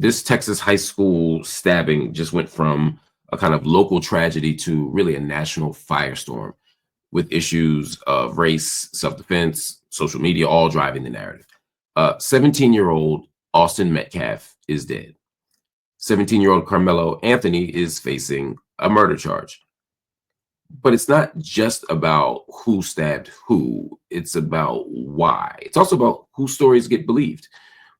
This Texas high school stabbing just went from a kind of local tragedy to really a national firestorm, with issues of race, self-defense, social media, all driving the narrative. 17-year-old Austin Metcalf is dead. 17-year-old Karmelo Anthony is facing a murder charge. But it's not just about who stabbed who. It's about why. It's also about whose stories get believed.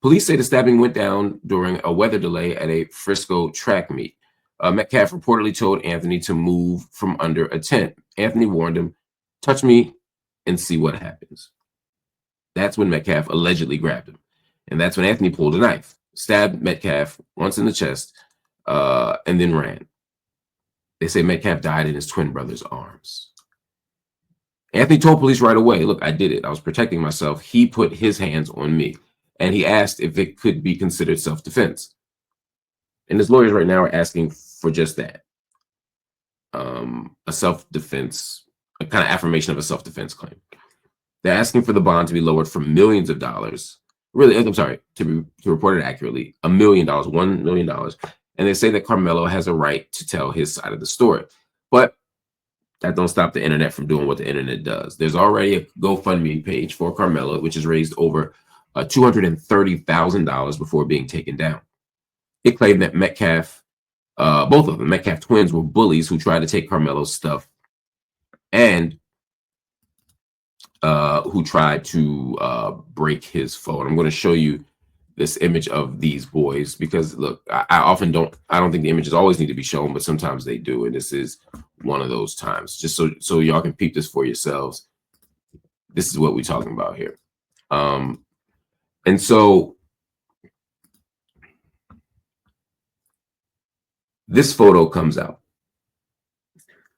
Police say the stabbing went down during a weather delay at a Frisco track meet. Metcalf reportedly told Anthony to move from under a tent. Anthony warned him, "Touch me and see what happens." That's when Metcalf allegedly grabbed him. And that's when Anthony pulled a knife, stabbed Metcalf once in the chest, and then ran. They say Metcalf died in his twin brother's arms. Anthony told police right away, "Look, I did it. I was protecting myself." He put his hands on me, and he asked if it could be considered self-defense. And his lawyers right now are asking for just that. A self-defense, a kind of affirmation of a self-defense claim. They're asking for the bond to be lowered from millions of dollars. Really, I'm sorry, to report it accurately, $1 million, $1 million. And they say that Karmelo has a right to tell his side of the story. But that don't stop the internet from doing what the internet does. There's already a GoFundMe page for Karmelo, which has raised over $230,000 before being taken down. It claimed that Metcalf, both of them, Metcalf twins, were bullies who tried to take Karmelo's stuff and who tried to break his phone. I'm going to show you this image of these boys because, look, I don't think the images always need to be shown, but sometimes they do. And this is one of those times. Just so y'all can peep this for yourselves. This is what we're talking about here. And so this photo comes out.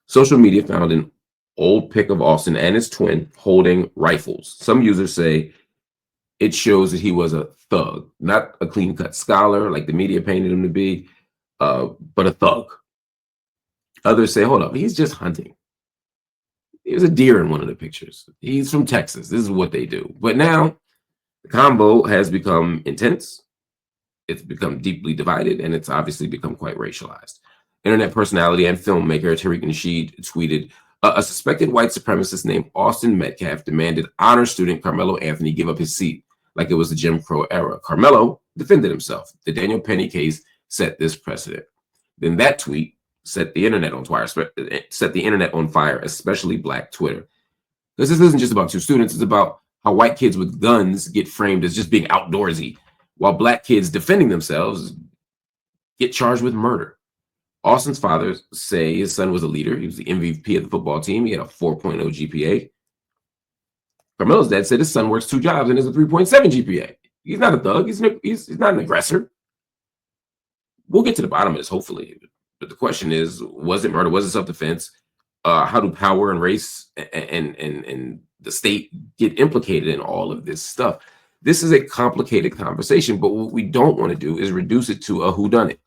Social media found an old pic of Austin and his twin holding rifles. Some users say it shows that he was a thug, not a clean-cut scholar like the media painted him to be, but a thug. Others say, hold up, he's just hunting. There's a deer in one of the pictures. He's from Texas. This is what they do. But now the combo has become intense. It's become deeply divided, and it's obviously become quite racialized. Internet personality and filmmaker Tariq Nasheed tweeted, a suspected white supremacist named Austin Metcalf demanded honor student Karmelo Anthony give up his seat like it was the Jim Crow era. Karmelo defended himself. The Daniel Penny case set this precedent. Then that tweet set the internet on fire, especially Black Twitter. Because this isn't just about two students. It's about how white kids with guns get framed as just being outdoorsy, while Black kids defending themselves get charged with murder. Austin's father say his son was a leader. He was the MVP of the football team. He had a 4.0 GPA. Carmelo's dad said his son works 2 jobs and has a 3.7 GPA. He's not a thug. He's not an aggressor. We'll get to the bottom of this, hopefully. But the question is, was it murder? Was it self-defense? How do power and race and the state get implicated in all of this stuff? This is a complicated conversation, but what we don't want to do is reduce it to a whodunit.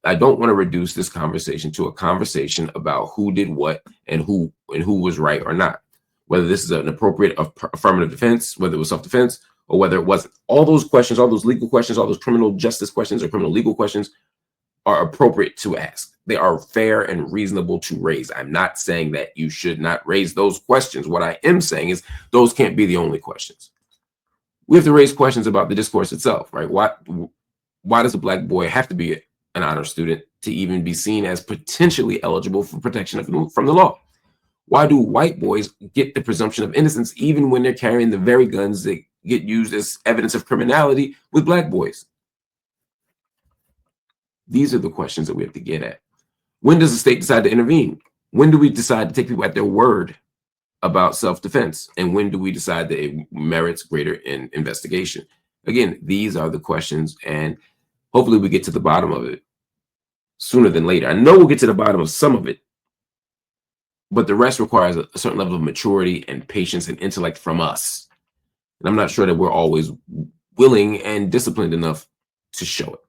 I don't want to reduce this conversation to a conversation about who did what and who was right or not. Whether this is an appropriate affirmative defense, whether it was self-defense, or whether it wasn't. All those questions, all those legal questions, all those criminal justice questions or criminal legal questions are appropriate to ask. They are fair and reasonable to raise. I'm not saying that you should not raise those questions. What I am saying is those can't be the only questions. We have to raise questions about the discourse itself, right? Why does a Black boy have to be an honor student to even be seen as potentially eligible for protection from the law? Why do white boys get the presumption of innocence even when they're carrying the very guns that get used as evidence of criminality with Black boys? These are the questions that we have to get at. When does the state decide to intervene? When do we decide to take people at their word about self-defense? And when do we decide that it merits greater investigation? Again, these are the questions, and hopefully we get to the bottom of it sooner than later. I know we'll get to the bottom of some of it, but the rest requires a certain level of maturity and patience and intellect from us. And I'm not sure that we're always willing and disciplined enough to show it.